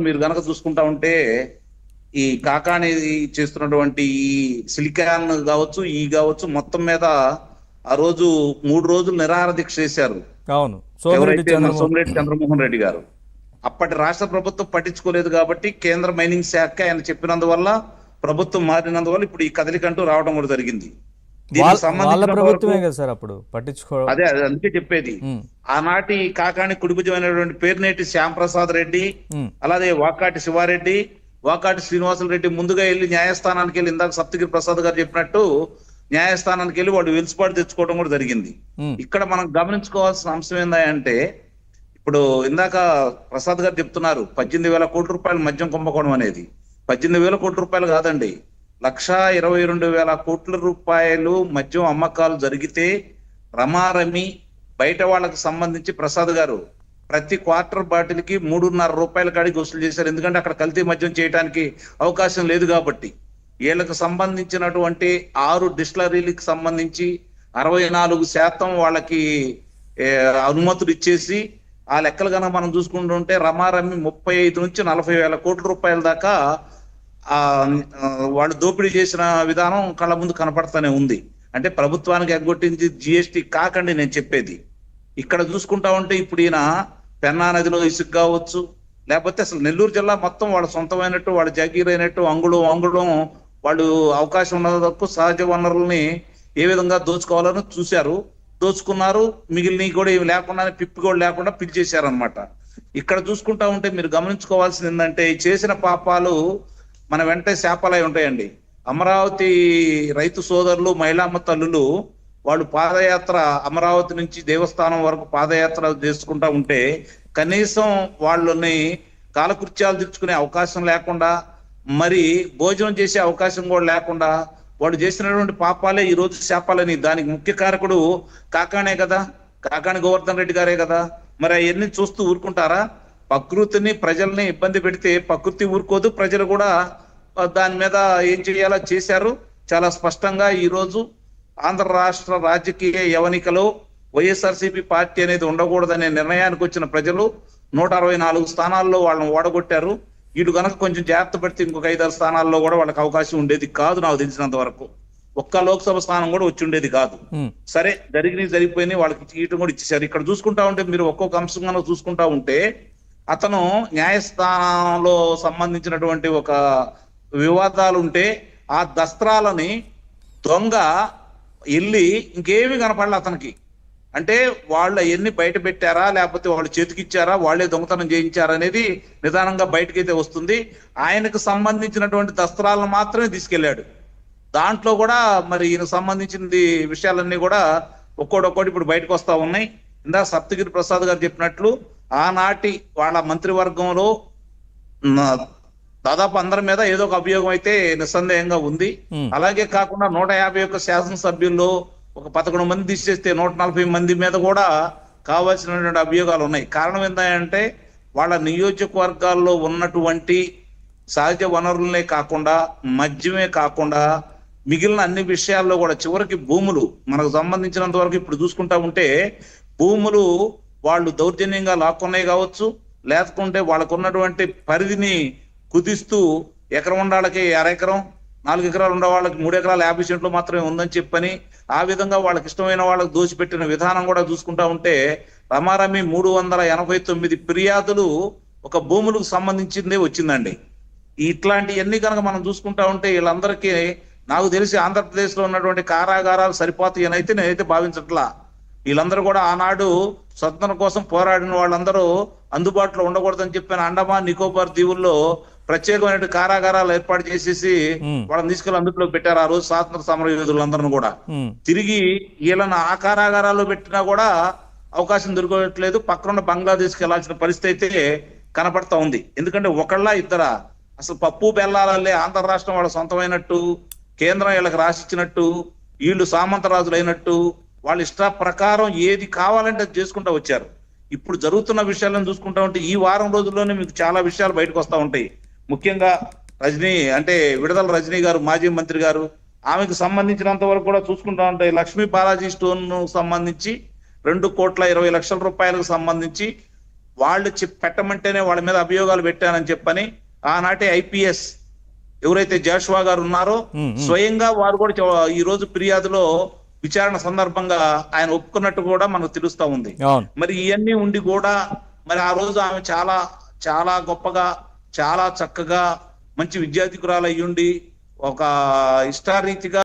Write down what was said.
మీరు గనక చూసుకుంటా ఉంటే ఈ కాకాని చేస్తున్నటువంటి ఈ సిలికాన్ కావచ్చు ఈ కావచ్చు మొత్తం మీద ఆ రోజు 3 రోజులు నిరాహార దీక్ష చేశారు. అవును. సోమిరెడ్డి ఎవరైతే మన చంద్రమోహన్. సోమిరెడ్డి చంద్రమోహన్ రెడ్డి గారు అప్పటి రాష్ట్ర ప్రభుత్వం పట్టించుకోలేదు కాబట్టి కేంద్ర మైనింగ్ శాఖ ఆయన చెప్పినందువల్ల ప్రభుత్వం మారినందువల్ల ఇప్పుడు ఈ కదలికంటూ రావడం కూడా జరిగింది. దీనికి వాళ్ళ సంబంధించినంత వరకు ప్రభుత్వమే కదా సార్ అప్పుడు పట్టించుకో. అదే అందుకే చెప్పేది. ఆనాటి కాకాని కుడిభుజమైనటువంటి పేరునేటి శ్యాంప్రసాద్ రెడ్డి, అలాగే వాకాటి శివారెడ్డి, వాకాటి శ్రీనివాసులు రెడ్డి ముందుగా వెళ్ళి న్యాయస్థానానికి వెళ్ళి ఇందాక సప్తగిరి ప్రసాద్ గారు చెప్పినట్టు న్యాయస్థానానికి వెళ్ళి వాళ్ళు వెలుసుబాటు తెచ్చుకోవడం కూడా జరిగింది. ఇక్కడ మనం గమనించుకోవాల్సిన అంశం ఏంటంటే ఇప్పుడు ఇందాక ప్రసాద్ గారు చెప్తున్నారు 18,000 కోట్ల రూపాయలు మద్యం కుంభకోణం అనేది. 18,000 కోట్ల రూపాయలు కాదండి, 1,22,000 కోట్ల రూపాయలు మద్యం అమ్మకాలు జరిగితే రమారమి బయట వాళ్ళకి సంబంధించి ప్రసాద్ గారు ప్రతి క్వార్టర్ బాటిల్ కి 3.5 రూపాయల కాడికి వసూలు చేశారు. ఎందుకంటే అక్కడ కల్తీ మద్యం చేయడానికి అవకాశం లేదు కాబట్టి. వీళ్ళకి సంబంధించినటువంటి 6 డిస్టిలరీలకు సంబంధించి 64% వాళ్ళకి అనుమతులు ఇచ్చేసి ఆ లెక్కలు కనుక మనం చూసుకుంటుంటే రమారమి 35 నుంచి 40,000 కోట్ల రూపాయల దాకా వాళ్ళు దోపిడీ చేసిన విధానం కళ్ళ ముందు కనపడతానే ఉంది. అంటే ప్రభుత్వానికి ఎగ్గొట్టింది జిఎస్టీ కాకండి నేను చెప్పేది. ఇక్కడ చూసుకుంటా ఉంటే ఇప్పుడు ఈయన పెన్నా నదిలో ఇసుక కావచ్చు, లేకపోతే అసలు నెల్లూరు జిల్లా మొత్తం వాళ్ళ సొంతమైనట్టు వాళ్ళ జాగీర్ అయినట్టు అంగుళం వాళ్ళు అవకాశం ఉన్న వరకు సహజ వనరుల్ని ఏ విధంగా దోచుకోవాలని చూశారు, దోచుకున్నారు. మిగిలినవి కూడా ఇవి లేకుండా పిప్పి కూడా లేకుండా పిలిచేశారనమాట. ఇక్కడ చూసుకుంటా ఉంటే మీరు గమనించుకోవాల్సింది ఏంటంటే చేసిన పాపాలు మన వెంట శాపాలై ఉంటాయండి. అమరావతి రైతు సోదరులు మహిళామ్మ తల్లులు వాళ్ళు పాదయాత్ర అమరావతి నుంచి దేవస్థానం వరకు పాదయాత్ర చేసుకుంటా ఉంటే కనీసం వాళ్ళని కాలకృత్యాలు తీర్చుకునే అవకాశం లేకుండా, మరి భోజనం చేసే అవకాశం కూడా లేకుండా వాడు చేసినటువంటి పాపాలే ఈ రోజు శాపాలని. దానికి ముఖ్య కారకుడు కాకానే కదా, కాకాని గోవర్ధన్ రెడ్డి గారే కదా. మరి అవన్నీ చూస్తూ ఊరుకుంటారా? ప్రకృతిని ప్రజల్ని ఇబ్బంది పెడితే ప్రకృతి ఊరుకోదు, ప్రజలు కూడా దాని మీద ఏం చేయాలో చేశారు. చాలా స్పష్టంగా ఈ రోజు ఆంధ్ర రాష్ట్ర రాజకీయ యవనికలో వైఎస్ఆర్సీపీ పార్టీ అనేది ఉండకూడదనే నిర్ణయానికి వచ్చిన ప్రజలు 164 స్థానాల్లో వాళ్ళని ఓడగొట్టారు. వీడు కనుక కొంచెం జాగ్రత్త పడితే ఇంకొక 5-6 స్థానాల్లో కూడా వాళ్ళకి అవకాశం ఉండేది కాదు. నాకు తెలిసినంత వరకు ఒక్క లోక్సభ స్థానం కూడా వచ్చి ఉండేది కాదు. సరే జరిగిపోయినాయి, వాళ్ళకి చీటం కూడా ఇచ్చేసారు. ఇక్కడ చూసుకుంటా ఉంటే మీరు ఒక్కొక్క అంశం కనుక చూసుకుంటా ఉంటే అతను న్యాయస్థానంలో సంబంధించినటువంటి ఒక వివాదాలు ఉంటే ఆ దస్త్రాలని దొంగ వెళ్ళి ఇంకేమీ కనపడలే అతనికి. అంటే వాళ్ళు అవన్నీ బయట పెట్టారా లేకపోతే వాళ్ళు చేతికిచ్చారా, వాళ్ళే దొంగతనం చేయించారా అనేది నిదానంగా బయటకైతే వస్తుంది. ఆయనకు సంబంధించినటువంటి దస్త్రాలను మాత్రమే తీసుకెళ్లాడు. దాంట్లో కూడా మరి ఈయనకు సంబంధించిన విషయాలన్నీ కూడా ఒక్కోటి ఇప్పుడు బయటకు వస్తా ఉన్నాయి. ఇందాక సప్తగిరి ప్రసాద్ గారు చెప్పినట్లు ఆనాటి వాళ్ళ మంత్రివర్గంలో దాదాపు అందరి మీద ఏదో ఒక అభియోగం అయితే నిస్సందేహంగా ఉంది. అలాగే కాకుండా 151 శాసనసభ్యుల్లో ఒక 11 మంది తీసేస్తే 140 మంది మీద కూడా కావాల్సినటువంటి అభియోగాలు ఉన్నాయి. కారణం ఏంటంటే వాళ్ళ నియోజకవర్గాల్లో ఉన్నటువంటి సహజ వనరులనే కాకుండా మద్యమే కాకుండా మిగిలిన అన్ని విషయాల్లో కూడా చివరికి భూములు మనకు సంబంధించినంత వరకు ఇప్పుడు చూసుకుంటా ఉంటే భూములు వాళ్ళు దౌర్జన్యంగా లాక్కున్నాయి కావచ్చు, లేకుంటే వాళ్ళకు ఉన్నటువంటి పరిధిని కుదిస్తూ ఎకరం ఉండాలకి 1/2 ఎకరం, 4 ఎకరాలు ఉండే వాళ్ళకి 3 ఎకరాల 50 సెంట్లు మాత్రమే ఉందని చెప్పని ఆ విధంగా వాళ్ళకి ఇష్టమైన వాళ్ళకి దోచిపెట్టిన విధానం కూడా చూసుకుంటా ఉంటే రమారమి 389 ఫిర్యాదులు ఒక భూములకు సంబంధించిందే వచ్చిందండి. ఇట్లాంటివన్నీ కనుక మనం చూసుకుంటా ఉంటే వీళ్ళందరికీ నాకు తెలిసి ఆంధ్రప్రదేశ్ లో ఉన్నటువంటి కారాగారాలు సరిపోతాయి అని అయితే నేనైతే భావించట్లా. వీళ్ళందరూ కూడా ఆనాడు స్వతంత్రం కోసం పోరాడిన వాళ్ళందరూ అందుబాటులో ఉండకూడదని చెప్పిన అండమాన్ నికోబార్ దీవుల్లో ప్రత్యేకమైన కారాగారాలు ఏర్పాటు చేసేసి వాళ్ళని తీసుకెళ్లి అందులో పెట్టారు. ఆ రోజు స్వాతంత్ర సమర యోధులందరినీ కూడా తిరిగి వీళ్ళని ఆ కారాగారాల్లో పెట్టినా కూడా అవకాశం దొరకట్లేదు. పక్కన బంగ్లాదేశ్కి వెళ్లాల్సిన పరిస్థితి అయితే కనపడతా ఉంది. ఎందుకంటే ఒకళ్ళ ఇద్దరా అసలు పప్పు బెల్లాలే ఆంధ్ర రాష్ట్రం వాళ్ళ సొంతమైనట్టు, కేంద్రం వీళ్ళకి రాసిచ్చినట్టు, వీళ్ళు సామంతరాజులు అయినట్టు వాళ్ళ ఇష్ట ప్రకారం ఏది కావాలంటే అది చేసుకుంటా వచ్చారు. ఇప్పుడు జరుగుతున్న విషయాలను చూసుకుంటా ఉంటే ఈ వారం రోజుల్లోనే మీకు చాలా విషయాలు బయటకు వస్తా ఉంటాయి. ముఖ్యంగా విడుదల రజనీ గారు మాజీ మంత్రి గారు, ఆమెకు సంబంధించినంత వరకు కూడా చూసుకుంటా ఉంటే లక్ష్మీ బాలాజీ స్టోన్ సంబంధించి 2,20,00,000 రూపాయలకు సంబంధించి వాళ్ళు పెట్టమంటేనే వాళ్ళ మీద అభియోగాలు పెట్టానని చెప్పని ఆనాటి ఐపీఎస్ ఎవరైతే జాషువా గారు ఉన్నారో స్వయంగా వారు కూడా ఈ రోజు ఫిర్యాదులో విచారణ సందర్భంగా ఆయన ఒప్పుకున్నట్టు కూడా మనకు తెలుస్తా ఉంది. మరి ఇవన్నీ ఉండి కూడా మరి ఆ రోజు ఆమె చాలా చాలా గొప్పగా చాలా చక్కగా మంచి విద్యార్థికురాలు అయ్యుండి ఒక ఇష్టారీతిగా